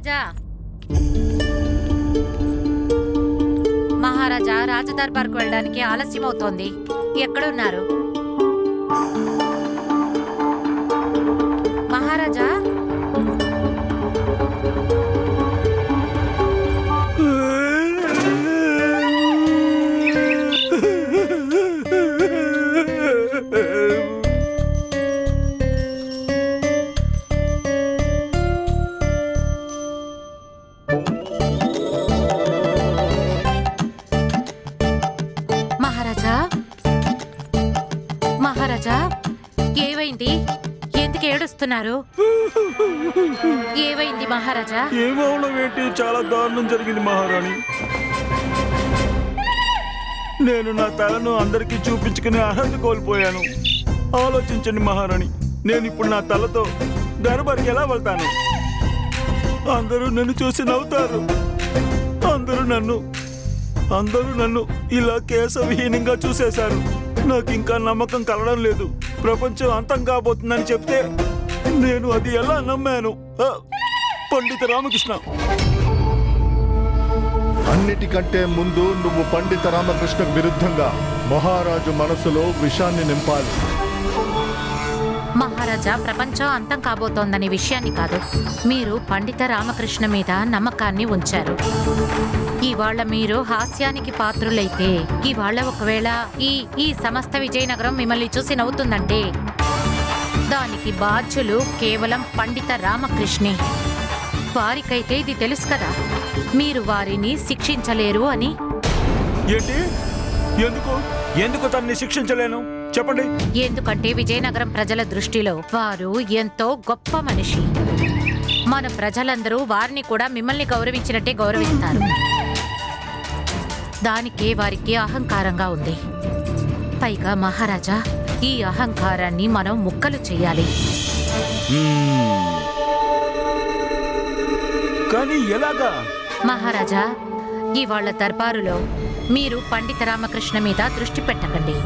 మహారాజా మహారాజా రాజదర్బార్కు వెళ్ళడానికి ఆలస్యం అవుతోంది. ఎక్కడున్నారు మహారాజా? మహారాజా ఏమైంది? ఎందుకు ఏడుస్తున్నారు? ఏమైంది మహారాజా? ఏమవడం ఏంటి? చాలా దారుణం జరిగింది మహారాణి. నేను నా తలను అందరికీ చూపించుకునే అర్హత కోల్పోయాను. ఆలోచించండి మహారాణి, నేను ఇప్పుడు నా తలతో దర్బార్కి ఎలా వెళ్తాను? అందరూ నన్ను చూసి నవ్వుతారు. అందరూ నన్ను ఇలా కేశవిహీనంగా చూసేశారు. నాకు ఇంకా నమ్మకం కలగడం లేదు. ప్రపంచం అంతం కాబోతుందని చెప్తే నేను అది ఎలా నమ్మాను? పండిత రామకృష్ణ, అన్నిటికంటే ముందు నువ్వు పండిత రామకృష్ణకు విరుద్ధంగా మహారాజు మనసులో విషాన్ని నింపాలి. మహారాజా, ప్రపంచం అంతం కాబోతోందనే విషయాన్ని కాదు, మీరు పండిత రామకృష్ణ మీద నమ్మకాన్ని ఉంచారు. ఇవాళ మీరు హాస్యానికి పాత్రులైతే, ఇవాళ ఒకవేళ ఈ సమస్త విజయనగరం మిమ్మల్ని చూసి నవ్వుతుందంటే దానికి బాధ్యులు కేవలం పండిత రామకృష్ణే. వారికైతే ఇది తెలుసు కదా, మీరు వారిని శిక్షించలేరు అని. ఏంటి? ఎందుకు తనని శిక్షించలేను చెప్పండి? ఎందుకంటే విజయనగరం ప్రజల దృష్టిలో వారు ఎంతో గొప్ప మనిషి. మన ప్రజలందరూ వారిని కూడా మిమ్మల్ని గౌరవించినట్టే గౌరవిస్తారు. దానికే వారికి అహంకారంగా ఉంది. పైగా మహారాజా, ఈ అహంకారాన్ని మనం ముక్కలు చేయాలి. కానీ ఎలాగా? మహారాజా, ఇవాళ దర్బారులో మీరు పండిత రామకృష్ణ మీద దృష్టి పెట్టకండి.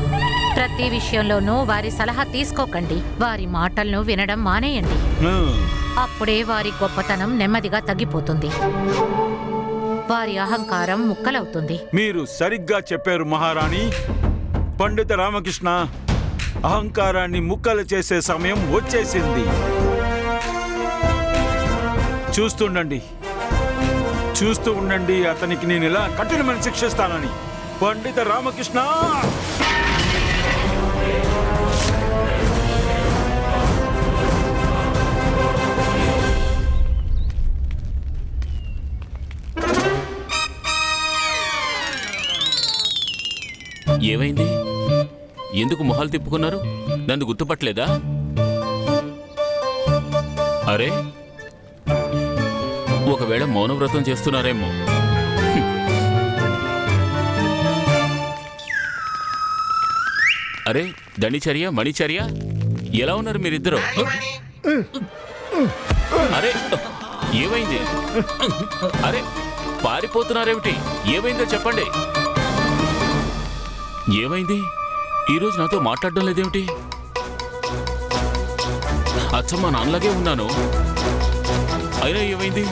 ప్రతి విషయంలోనూ వారి సలహా తీసుకోకండి. వారి మాటలను వినడం మానేయండి. అప్పుడే వారి గొప్పతనం నెమ్మదిగా తగ్గిపోతుంది. వారి అహంకారం ముక్కలవుతుంది. మీరు సరిగ్గా చెప్పారు మహారాణి. పండిత రామకృష్ణ అహంకారాన్ని ముక్కలు చేసే సమయం వచ్చేసింది. చూస్తూ ఉండండి, అతనికి నేను ఇలా కఠినమైన శిక్షిస్తానని. పండిత రామకృష్ణ, ఏమైంది? ఎందుకు మొహాలు తిప్పుకున్నారు? నన్ను గుర్తుపట్టలేదా? అరే, ఒకవేళ మౌనవ్రతం చేస్తున్నారేమో. అరే, దండిచర్య మణిచర్య, ఎలా ఉన్నారు మీరిద్దరు? అరే, ఏమైంది? అరే, పారిపోతున్నారేమిటి? ఏమైందో చెప్పండి. ఏమైంది? ఈరోజు నాతో మాట్లాడడం లేదేమిటి? అచ్చమ్మ, నాన్నలాగే ఉన్నాను. అయినా ఏమైంది?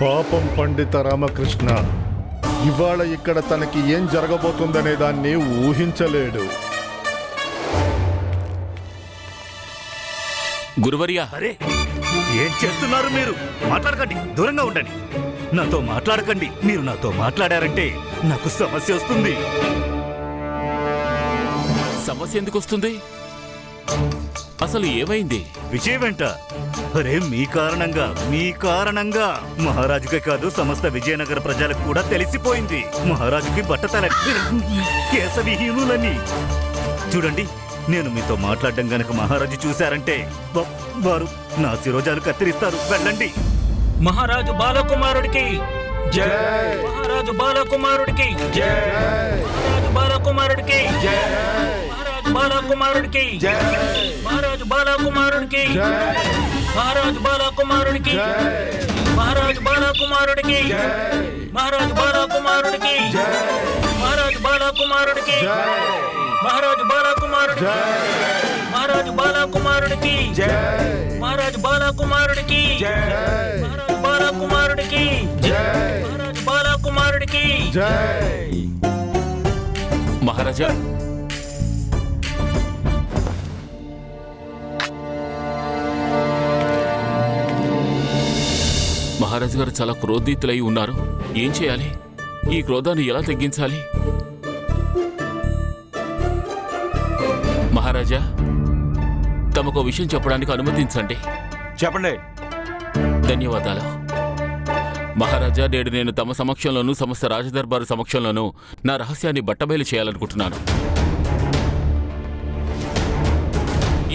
పాపం పండిత రామకృష్ణ ఇవాళ ఇక్కడ తనకి ఏం జరగబోతుందనే దాన్ని ఊహించలేడు. గురువర్యా, అరే, ఏం చేస్తున్నారు మీరు? మాట్లాడకండి, దూరంగా ఉండండి. నాతో మాట్లాడకండి. మీరు నాతో మాట్లాడారంటే నాకు సమస్య వస్తుంది. సమస్య ఎందుకు వస్తుంది? అసలు ఏమైంది? విజయ్ వెంట. అరే, మీ కారణంగా మహారాజుకే కాదు, సమస్త విజయనగర ప్రజలకు కూడా తెలిసిపోయింది. మహారాజుకి బట్టతల కేశవిహీనులని. చూడండి, నేను మీతో మాట్లాడడం గనక మహారాజు చూశారంటే వారు నా శిరోజాలు కత్తిరిస్తారు. వెళ్ళండి. మహారాజు బాలకుమారుడికి జై! మహారాజు బాలకుమారుడికి జై! మహారాజు బాలకుమారుడికి జై! మహారాజు బాలకుమారుడికి జై! మహారాజు బాలకుమారుడికి జై! మహారాజు బాలకుమారుడికి మహారాజు బాలకుమారుడికి మహారాజు బాలకుమారుడికి మహారాజు బాలకుమారుడికి మహారాజు బాలకుమారుడికి మహారాజు బాలకుమారుడికి మహారాజు బాలకుమారుడికి మహారాజు బాలకుమారుడికి మహారాజు బాలకుమారుడికి మహారాజా మహారాజు గారు చాలా క్రోధితులై ఉన్నారు. ఏం చేయాలి? ఈ క్రోధాన్ని ఎలా తగ్గించాలి? మహారాజా తమకు విషయం చెప్పడానికి అనుమతించండి. చెప్పండి. ధన్యవాదాలు మహారాజా. నేడు నేను తమ సమక్షంలోనూ సమస్త రాజదర్బారు సమక్షంలోనూ నా రహస్యాన్ని బట్టబయలు చేయాలనుకుంటున్నాను.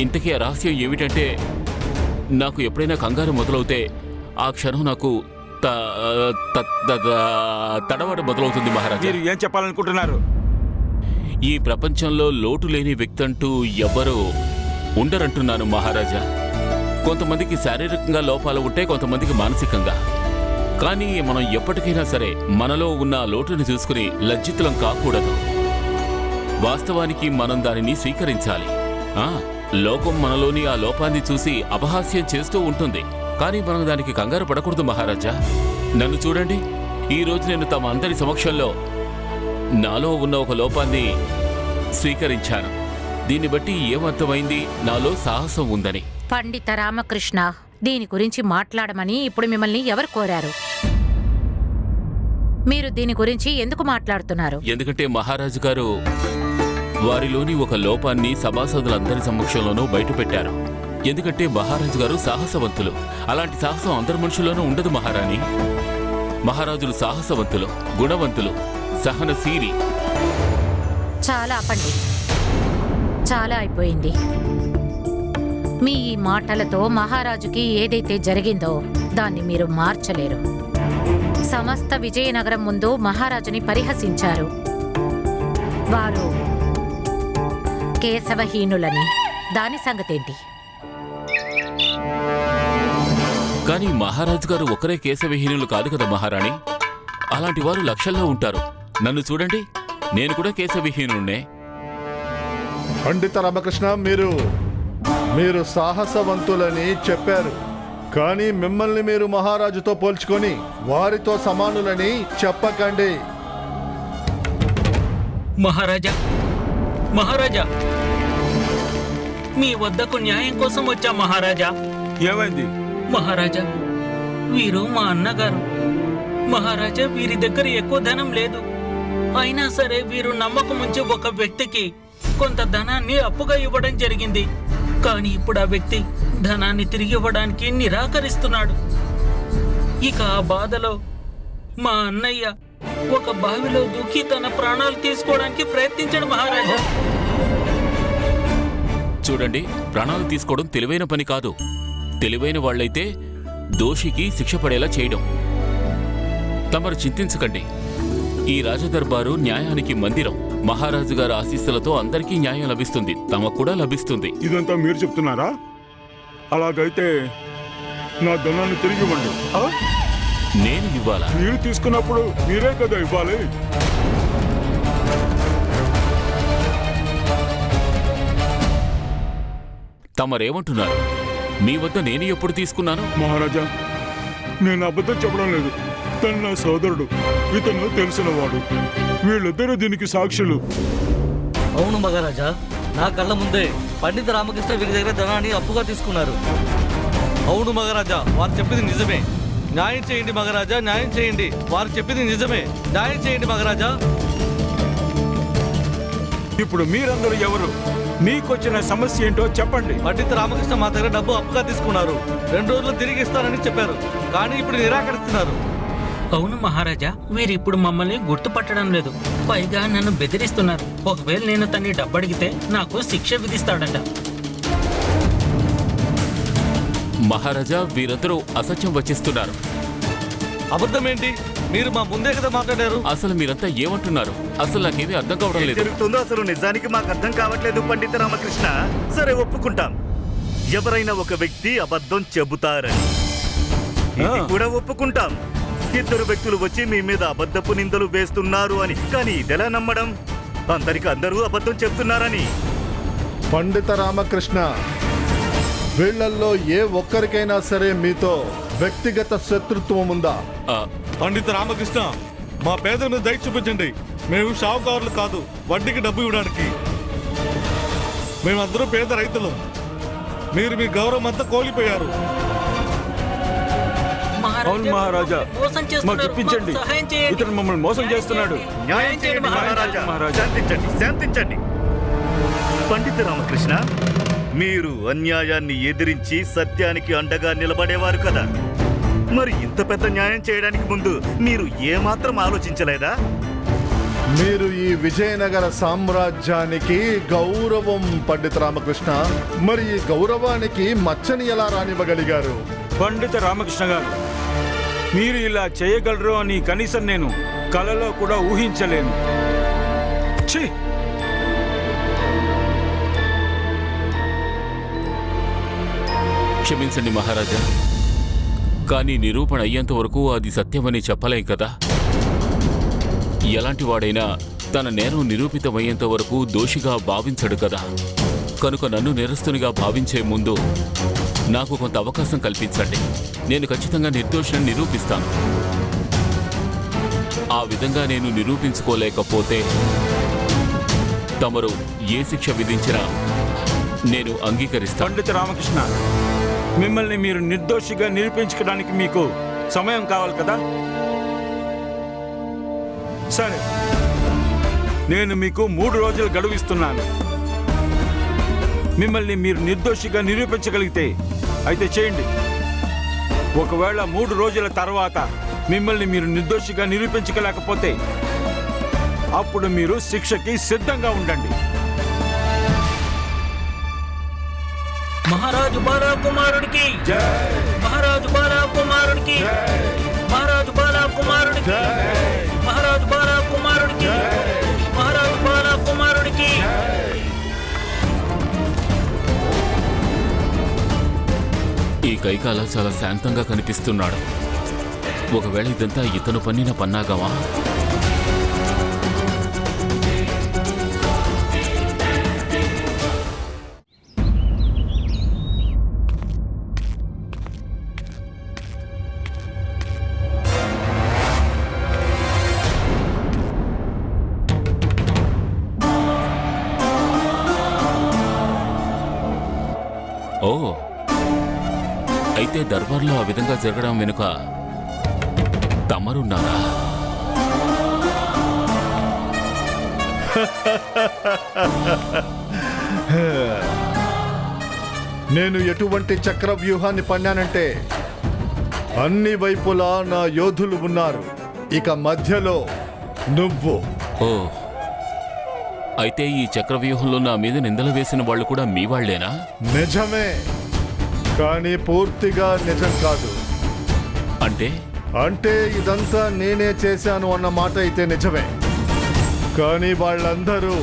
ఇంతకీ ఆ రహస్యం ఏమిటంటే, నాకు ఎప్పుడైనా కంగారు మొదలవుతే ఆ క్షణం నాకు తడబడ మొదలవుతుంది మహారాజా. మీరు ఏం చెప్పాలనుకుంటున్నారు? ఈ ప్రపంచంలో లోటు లేని వ్యక్తి అంటూ ఎవ్వరూ ఉండరంటున్నాను మహారాజా. కొంతమందికి శారీరకంగా లోపాలు ఉంటే, కొంతమందికి మానసికంగా. కానీ మనం ఎప్పటికైనా సరే మనలో ఉన్న లోటుని చూసుకుని లజ్జితులం కాకూడదు. వాస్తవానికి మనం దానిని స్వీకరించాలి. లోకం మనలోని ఆ లోపాన్ని చూసి అపహాస్యం చేస్తూ ఉంటుంది, కానీ మనం దానికి కంగారు పడకూడదు మహారాజా. నన్ను చూడండి, ఈరోజు నేను తమ అందరి సమక్షంలో నాలో ఉన్న ఒక లోపాన్ని స్వీకరించాను. దీన్ని బట్టి ఏమర్థమైంది? నాలో సాహసం ఉందని. పండిత రామకృష్ణ, దీని గురించి మాట్లాడమని ఇప్పుడు మిమ్మల్ని ఎవరు కోరారు? మీరు దీని గురించి ఎందుకు మాట్లాడుతున్నారు? ఎందుకంటే మహారాజు గారు వారిలోని ఒక లోపాన్ని సభాసదులందరి సమక్షంలోనూ బయటపెట్టారు. ఎందుకంటే మహారాజు గారు సాహసవంతులు. అలాంటి సాహసం అందరి మనుషుల్లోనూ ఉండదు మహారాణి. మహారాజులు సాహసవంతులు, గుణవంతులు, సహనశీలి. చాలా ఆపండి. చాలా అయిపోయింది. మీ ఈ మాటలతో మహారాజుకి ఏదైతే జరిగిందో దాన్ని మీరు మార్చలేరు. సమస్త విజయనగరం ముందు మహారాజుని పరిహసించారు. వారు కేశవహీనులని. దాని సంగతేంటి? కానీ మహారాజు గారు ఒకరే కేశవహీనులు కాదు కదా మహారాణి. అలాంటి వారు లక్షల్లో ఉంటారు. నన్ను చూడండి, నేను కూడా కేశవహీనున్నే. పండిత రామకృష్ణ, మీరు సాహసవంతులని చెప్పారు, కానీ మిమ్మల్ని మీరు మహారాజుతో పోల్చుకొని వారితో సమానులని చెప్పకండి. మహారాజా, మహారాజా, మీ వద్దకు న్యాయం కోసం వచ్చా మహారాజా. ఏమైంది? మహారాజా, వీరు మా అన్నగారు. మహారాజా, వీరి దగ్గర ఎక్కువ ధనం లేదు. అయినా సరే వీరు నమ్మకం ఉంచి ఒక వ్యక్తికి కొంత ధనాన్ని అప్పుగా ఇవ్వడం జరిగింది. కానీ ఇప్పుడు ఆ వ్యక్తి ధనాన్ని తిరిగి ఇవ్వడానికి నిరాకరిస్తున్నాడు. ఇక ఆ బాధలో మా అన్నయ్య ఒక బావిలో దూకి తన ప్రాణాలు తీసుకోవడానికి ప్రయత్నించాడు మహారాజా. చూడండి, ప్రాణాలు తీసుకోవడం తెలివైన పని కాదు. తెలివైన వాళ్ళైతే దోషికి శిక్ష పడేలా చేయడం. తమరు చింతించకండి. ఈ రాజదర్బారు న్యాయానికి మందిరం. మహారాజు గారి ఆశీస్సులతో అందరికీ న్యాయం లభిస్తుంది. తమకు కూడా లభిస్తుంది. ఇదంతా మీరు చెప్తున్నారా? అలాగైతే నా ధనాన్ని తిరిగి ఇవ్వండి. నేను ఇవ్వాలా? మీరు తీసుకున్నప్పుడు మీరే కదా ఇవ్వాలి. తమరేమంటున్నారు? మీ వద్ద నేను ఎప్పుడు తీసుకున్నాను? మహారాజా, నేను అబద్ధం చెప్పడం లేదు. తను నా సోదరుడు, ఇతను తెలిసినవాడు. వీళ్ళిద్దరూ దీనికి సాక్షులు. అవును మహారాజా, నా కళ్ళ ముందే పండిత రామకృష్ణ వీరి దగ్గర ధనాన్ని అప్పుగా తీసుకున్నారు. అవును మహారాజా, వారు చెప్పింది నిజమే. న్యాయం చేయండి మహారాజా, న్యాయం చేయండి. వారు చెప్పింది నిజమే. న్యాయం చేయండి మహారాజా. ఇప్పుడు మీరందరూ ఎవరు? మీకొచ్చిన సమస్య ఏంటో చెప్పండి. పండిత రామకృష్ణ మా దగ్గర డబ్బు అప్పుగా తీసుకున్నారు. 2 రోజులు తిరిగి ఇస్తానని చెప్పారు, కానీ ఇప్పుడు నిరాకరిస్తున్నారు. అవును మహారాజా, వీరిప్పుడు మమ్మల్ని గుర్తుపట్టడం లేదు. పైగా నన్ను బెదిరిస్తున్నారు. ఒకవేళ నేను తన్ని డబ్బడిగితే నాకు శిక్ష విధిస్తాడట. మహారాజా, వీరందరూ అసత్యం వచిస్తున్నారు. అబద్ధం ఏంటి? మీరు మా ముందే కదా మాట్లాడారు. అసలు మీరంతా ఏమంటున్నారు? అసలు నాకేమీ అర్థం కావడం లేదు. జరుగుతుందో అసలు నిజానికి మాకు అర్థం కావట్లేదు పండిత రామకృష్ణ. సరే, ఒప్పుకుంటాం. ఎవరైనా ఒక వ్యక్తి అబద్ధం చెబుతారని ఇది కూడా ఒప్పుకుంటాం. ఇద్దరు వ్యక్తులు వచ్చి మీ మీద అబద్ధపు నిందలు వేస్తున్నారు అని. కానీ ఇదెలా నమ్మడం? అందరూ అబద్ధం చెప్తున్నారని. పండిత రామకృష్ణ, వీళ్ళల్లో ఏ ఒక్కరికైనా సరే మీతో వ్యక్తిగత శత్రుత్వం ఉందా? పండిత రామకృష్ణ, మా పేదల మీద దయ చూపించండి. మేము షావుకారులు కాదు, వడ్డీకి డబ్బు ఇవ్వడానికి. మేమందరం పేద రైతులు. మీరు మీ గౌరవం అంతా కోల్పోయారు. అవును మహారాజా, మాకు ఇప్పించండి. ఇతను మమ్మల్ని మోసం చేస్తున్నాడు. న్యాయం చేయండి మహారాజా. శాంతించండి, శాంతించండి. పండిత రామకృష్ణ, మీరు అన్యాయాన్ని ఎదిరించి సత్యానికి అండగా నిలబడేవారు కదా. మరి ఇంత పెద్ద న్యాయం చేయడానికి ముందు మీరు ఏమాత్రం ఆలోచించలేదా? మీరు ఈ విజయనగర సామ్రాజ్యానికి గౌరవం పండిత రామకృష్ణ. మరి ఈ గౌరవానికి మచ్చని ఎలా రానివ్వగలిగారు? పండిత రామకృష్ణ గారు, మీరు ఇలా చేయగలరు అని కనీసం నేను కలలో కూడా ఊహించలేను. ఛీ! క్షమించండి మహారాజా, కానీ నిరూపణ అయ్యేంత వరకు అది సత్యమని చెప్పలేం కదా. ఎలాంటి వాడైనా తన నేరం నిరూపితమయ్యేంత వరకు దోషిగా భావించడు కదా. కనుక నన్ను నేరస్తునిగా భావించే ముందు నాకు కొంత అవకాశం కల్పించండి. నేను ఖచ్చితంగా నిర్దోషిని నిరూపిస్తాను. ఆ విధంగా నేను నిరూపించుకోలేకపోతే తమరు ఏ శిక్ష విధించినా నేను అంగీకరిస్తాను. పండిత రామకృష్ణ, మిమ్మల్ని మీరు నిర్దోషిగా నిరూపించుకోవడానికి మీకు సమయం కావాలి కదా. సరే, నేను మీకు 3 రోజులు గడువు ఇస్తున్నాను. మిమ్మల్ని మీరు నిర్దోషిగా నిరూపించగలిగితే అయితే చేయండి. ఒకవేళ 3 రోజుల తర్వాత మిమ్మల్ని మీరు నిర్దోషిగా నిరూపించలేకపోతే అప్పుడు మీరు శిక్షకి సిద్ధంగా ఉండండి. మహారాజు బాలా కుమారుడికి, మహారాజు బాలా కుమారుడికి, మహారాజు బాలా కుమారుడికి, మహారాజు బాలా కుమారుడికి, మహారాజు బాలా కుమారుడికి. ఈ కైకాల చాలా శాంతంగా కనిపిస్తున్నాడు. ఒకవేళ ఇదంతా ఇతను పన్నిన పన్నాగమా? ఓ, అయితే దర్బార్లో ఆ విధంగా జరగడం వెనుక తమరున్నారా? నేను ఎటువంటి చక్ర వ్యూహాన్ని పన్నానంటే అన్ని వైపులా నా యోధులు ఉన్నారు. ఇక మధ్యలో నువ్వు. ఓ, అయితే ఈ చక్రవ్యూహంలో నా మీద నిందలు వేసిన వాళ్ళు కూడా మీ వాళ్లేనా? నిజమే, కానీ పూర్తిగా నిజం కాదు. అంటే ఇదంతా నేనే చేశాను అన్న మాట అయితే నిజమే, కానీ వాళ్ళందరూ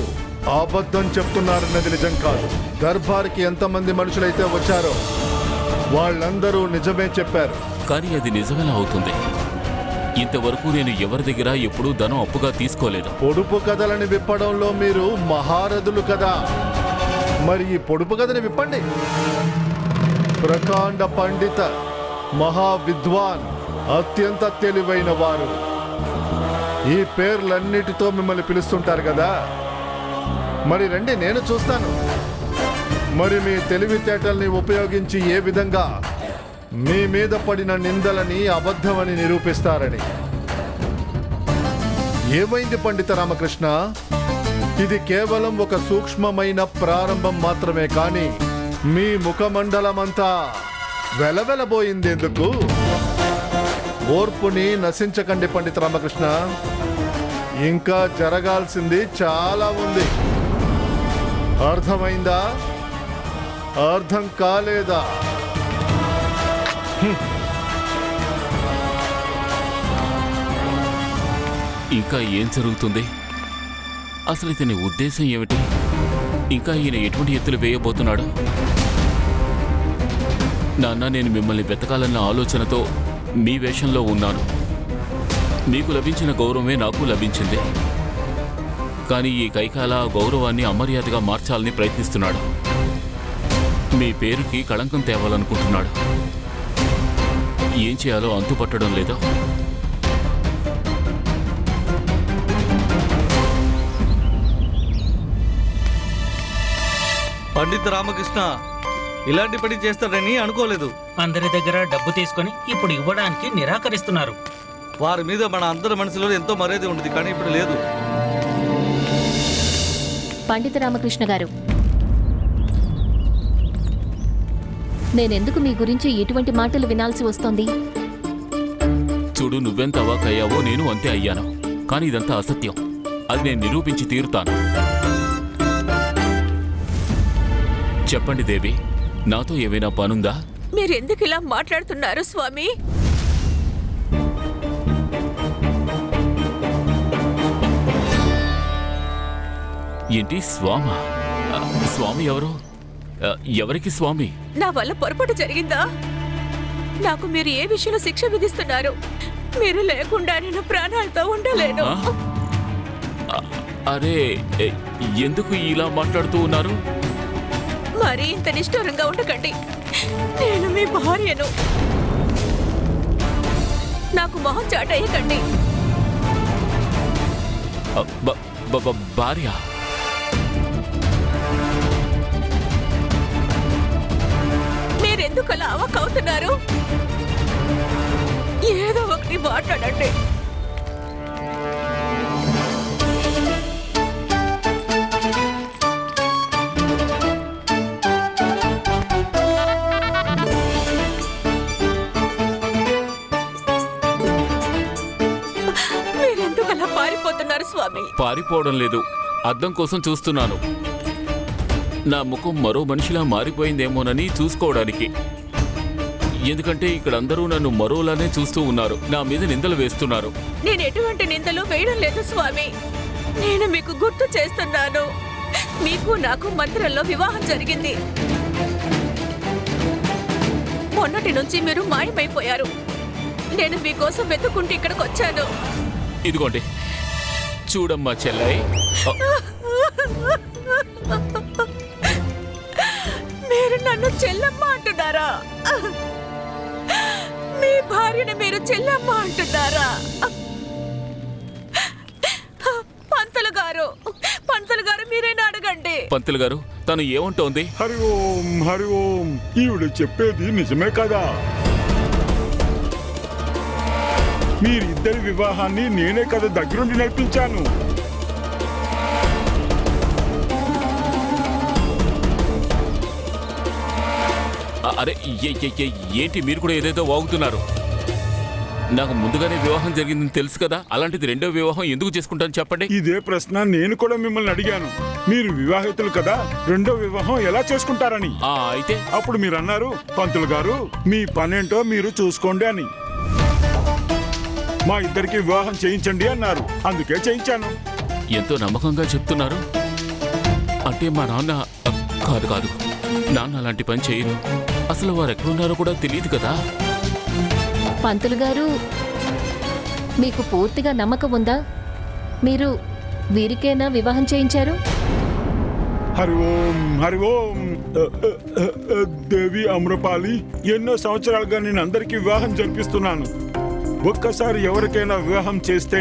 అబద్ధం చెప్తున్నారన్నది నిజం కాదు. దర్బార్కి ఎంతమంది మనుషులైతే వచ్చారో వాళ్ళందరూ నిజమే చెప్పారు. కానీ అది నిజమేలా అవుతుంది? ఇంతవరకు నేను ఎవరి దగ్గర ఎప్పుడూ ధనం అప్పుగా తీసుకోలేదు. పొడుపు కథలని విప్పడంలో మీరు మహారథులు కదా. మరి ఈ పొడుపు కథని విప్పండి. ప్రకాండ పండిత, మహావిద్వాన్, అత్యంత తెలివైన వారు, ఈ పేర్లన్నిటితో మిమ్మల్ని పిలుస్తుంటారు కదా. మరి రండి, నేను చూస్తాను. మరి మీ తెలివితేటల్ని ఉపయోగించి ఏ విధంగా మీ మీద పడిన నిందలని అబద్ధమని నిరూపిస్తారని. ఏమైంది పండిత రామకృష్ణ? ఇది కేవలం ఒక సూక్ష్మమైన ప్రారంభం మాత్రమే, కానీ మీ ముఖమండలమంతా వెలవెలబోయిందెందుకు? ఓర్పుని నశించకండి పండిత రామకృష్ణ. ఇంకా జరగాల్సింది చాలా ఉంది. అర్థమైందా? అర్థం కాలేదా? ఇంకా ఏం జరుగుతుంది? అసలు ఇతని ఉద్దేశం ఏమిటి? ఇంకా ఈయన ఎటువంటి ఎత్తులు వేయబోతున్నాడు? నాన్న, నేను మిమ్మల్ని వెతకాలన్న ఆలోచనతో మీ వేషంలో ఉన్నాను. మీకు లభించిన గౌరవమే నాకు లభించింది. కానీ ఈ కైకాల ఆ గౌరవాన్ని అమర్యాదగా మార్చాలని ప్రయత్నిస్తున్నాడు. మీ పేరుకి కళంకం తేవాలనుకుంటున్నాడు. ఏం చేయాలో అంతుపట్టడం లేదు. పండిత రామకృష్ణ ఇలాంటి పని చేస్తాడని అనుకోలేదు. అందరి దగ్గర డబ్బు తీసుకొని ఇప్పుడు ఇవ్వడానికి నిరాకరిస్తున్నారు. వారి మీద మన అందరి మనసులో ఎంతో మర్యాద ఉండేది, కానీ ఇప్పుడు లేదు. పండిత రామకృష్ణ గారు, నేనెందుకు మీ గురించి ఇటువంటి మాటలు వినాల్సి వస్తోంది? చూడు, నువ్వెంత అవాకయ్యావో నేను అంతే అయ్యాను. కానీ ఇదంతా అసత్యం. అది నేను నిరూపించి తీరుతాను. చెప్పండి దేవి, నాతో ఏవైనా పనుందా? మీరెందుకు ఇలా మాట్లాడుతున్నారు స్వామి? ఏంటి స్వామా? స్వామి ఎవరు? ఎవరికి స్వామి? నా వల్ల పొరపాటు జరిగిందా? నాకు మీరు ఏ విషయంలో శిక్ష విధిస్తున్నారు? మీరు లేకుండా నేను ప్రాణాలతో ఉండలేను. అరే, ఎందుకు ఇలా మాట్లాడుతూ ఉన్నారు? మరీ ఇంత నిష్ఠూరంగా ఉండకండి. నేను మీ భార్యను. నాకు మొహం చాటేయకండి. భార్య? మీరెందుకు అలా అవకవుతున్నారు? ఏదో ఒకటి మాట్లాడండి. మీరెందుకు అలా పారిపోతున్నారు స్వామి? పారిపోవడం లేదు, అద్దం కోసం చూస్తున్నాను. నా ముఖం మరో మనిషిలా మారిపోయిందేమోనని చూసుకోవడానికి. ఎందుకంటే ఇక్కడ అందరూ నన్ను మరోలానే చూస్తూ ఉన్నారు. నా మీద నిందలు వేస్తున్నారు. నేను ఎటువంటి నిందలు వేయడం లేదు స్వామి. నేను మీకు గుర్తు చేస్తున్నాను. మీకు నాకు మందిరంలో వివాహం జరిగింది. మొన్నటి నుంచి మీరు మాయమైపోయారు. నేను మీకోసం వెతుక్కుంటూ ఇక్కడికి వచ్చాను. ఇదిగోండి, చూడమ్మా చెల్లై. మీరు నన్ను చెల్లమ్మ అంటున్నారా? మీ భార్యని మీరు చెల్లమ్మ అంటున్నారా? పంతులు గారు, పంతులు గారు, మీరైనా అడగండి. పంతులు గారు, తను ఏమంటోంది? హరి ఓం, హరి ఓం. ఈవిడ చెప్పేది నిజమే కదా? మీరిద్దరి వివాహాన్ని నేనే కదా దగ్గరుండి నడిపించాను. అరే, ఏంటి మీరు కూడా ఏదేదో వాగుతున్నారు? నాకు ముందుగానే వివాహం జరిగిందని తెలుసు కదా. అలాంటిది రెండో వివాహం ఎందుకు చేసుకుంటాను చెప్పండి. ఇదే ప్రశ్న నేను కూడా మిమ్మల్ని అడిగాను. మీరు వివాహితులు కదా, రెండో వివాహం ఎలా చేసుకుంటారని. అయితే అప్పుడు మీరు అన్నారు, పంతులు గారు మీ పనేంటో మీరు చూసుకోండి అని. మా ఇద్దరికి వివాహం చేయించండి అన్నారు. అందుకే చేయించాను. ఎంతో నమ్మకంగా చెప్తున్నారు. అంటే మా నాన్న కాదు, నాన్న అలాంటి పని చేయరు. అసలు వారు ఎక్కడున్నారో కూడా తెలియదు కదా. పంతులు గారు, మీకు పూర్తిగా నమ్మకం ఉందా? మీరు వీరికైనా వివాహం చేయించారు? హరి ఓం, హరి ఓం. దేవి అమ్రపాలి, ఎన్నో సంవత్సరాలుగా నేను అందరికీ వివాహం జరిపిస్తున్నాను. ఒక్కసారి ఎవరికైనా వివాహం చేస్తే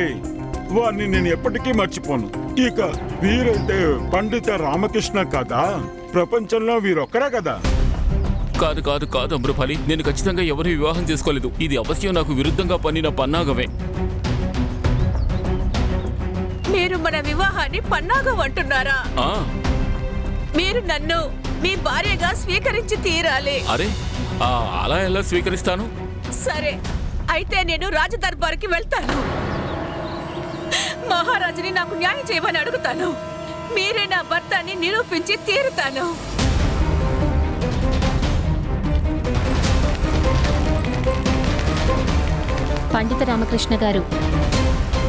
వారిని నేను ఎప్పటికీ మర్చిపోను. ఇక వీరైతే పండిత రామకృష్ణ కదా, ప్రపంచంలో వీరొక్కరే కదా. కాదు అమ్రపాలి, నేను ఖచ్చితంగా ఎవరు వివాహం చేసుకోలేదు. ఇది అవశ్యం నాకు విరుద్ధంగా పన్నిన పన్నాగమే. మీరు మన వివాహాన్ని పన్నాగం అంటున్నారా? మీరు నన్ను మీ భార్యగా స్వీకరించి తీరాలి. అరే, అలా ఎలా స్వీకరిస్తాను? సరే, అయితే నేను రాజదర్బార్కి వెళ్తాను. మహారాజుని నాకు న్యాయం చేయమని అడుగుతాను. మీరే నా భర్తని నిరూపించి తీరుతాను. పండిత రామకృష్ణ గారు,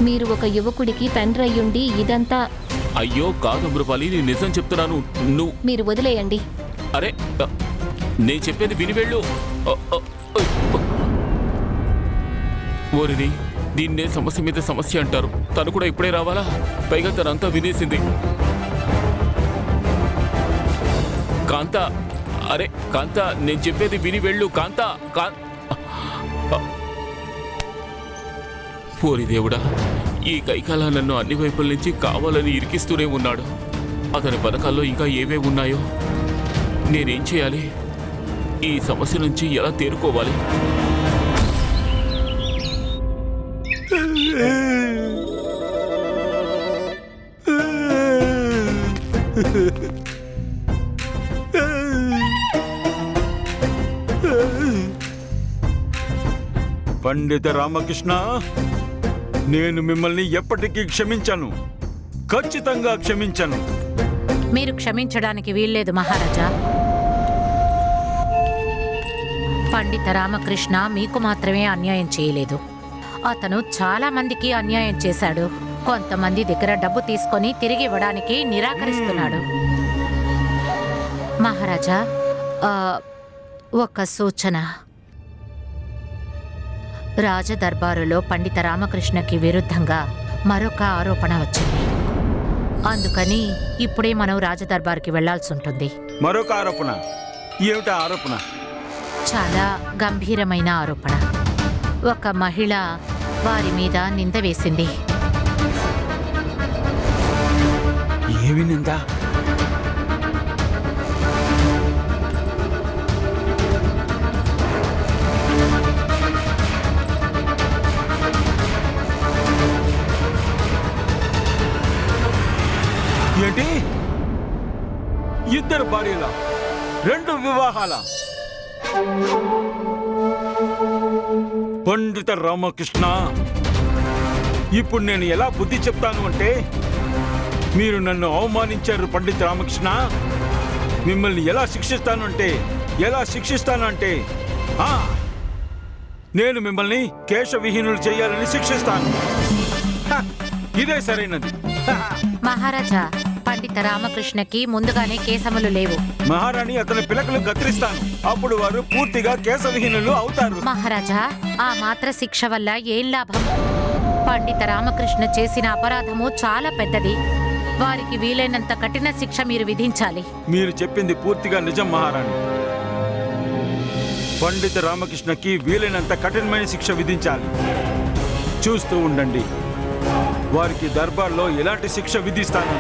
మీరు ఒక యువకుడికి తండ్రి అయ్యుండి ఇదంతా... అయ్యో కాదు అమృపాలి, నేను నిజం చెప్తున్నాను. మీరు వదిలేయండి. అరే, నేను చెప్పేది విని వెళ్ళు. ఓరిని, దీన్నే సమస్య మీద సమస్య అంటారు. తను కూడా ఇప్పుడే రావాలా? పైగా తనంతా వినేసింది. కాంత, అరే కాంత, నేను చెప్పేది విని వెళ్ళు. కాంత, ఓరి దేవుడా, ఈ కైకాల నన్ను అన్ని వైపుల నుంచి కావాలని ఇరికిస్తూనే ఉన్నాడు. అతని పథకాల్లో ఇంకా ఏవే ఉన్నాయో. నేనేం చేయాలి? ఈ సమస్య నుంచి ఎలా తేరుకోవాలి? పండిత రామకృష్ణ, నేను మిమ్మల్ని ఎప్పటికీ క్షమించను. ఖచ్చితంగా క్షమించను. మీరు క్షమించడానికి వీల్లేదు మహారాజా. పండిత రామకృష్ణ మీకు మాత్రమే అన్యాయం చేయలేదు. అతను చాలా మందికి అన్యాయం చేశాడు. కొంతమంది దగ్గర డబ్బు తీసుకొని తిరిగి ఇవ్వడానికి నిరాకరిస్తున్నాడు. మహారాజా, ఒక సూచన. రాజదర్బారులో పండిత రామకృష్ణకి విరుద్ధంగా మరొక ఆరోపణ వచ్చింది. అందుకని ఇప్పుడే మనం రాజదర్బార్కి వెళ్లాల్సి ఉంటుంది. మరొక ఆరోపణ? ఏమిటా ఆరోపణ? చాలా గంభీరమైన ఆరోపణ. ఒక మహిళ వారి మీద నింద వేసింది. ఏమి నింద? ఏంటి? ఇద్దరు భార్యల, 2 వివాహాల? పండిత రామకృష్ణ, ఇప్పుడు నేను ఎలా బుద్ధి చెప్తాను అంటే, మీరు నన్ను అవమానించారు పండిత రామకృష్ణ. మిమ్మల్ని ఎలా శిక్షిస్తాను అంటే నేను మిమ్మల్ని కేశవిహీనులు చేయాలని శిక్షిస్తాను. ఇదే సరైనది. మహారాజా, పండిత రామకృష్ణకి ముందుగానే కేశములు లేవు. మహారాణి, అతని పిలకలు కత్తిరిస్తాను. అప్పుడు వారు పూర్తిగా కేశవిహీనులు అవుతారు. మహారాజా, ఆ మాత్ర శిక్ష వల్ల ఏం లాభం? పండిత రామకృష్ణ చేసిన అపరాధము చాలా పెద్దది. వారికి వీలైనంత కఠిన శిక్ష మీరు విధించాలి. మీరు చెప్పింది పూర్తిగా నిజం మహారాణి. పండిత రామకృష్ణకి వీలైనంత కఠినమైన శిక్ష విధించాలి. చూస్తూ ఉండండి, వారికి దర్బార్లో ఎలాంటి శిక్ష విధిస్తాను.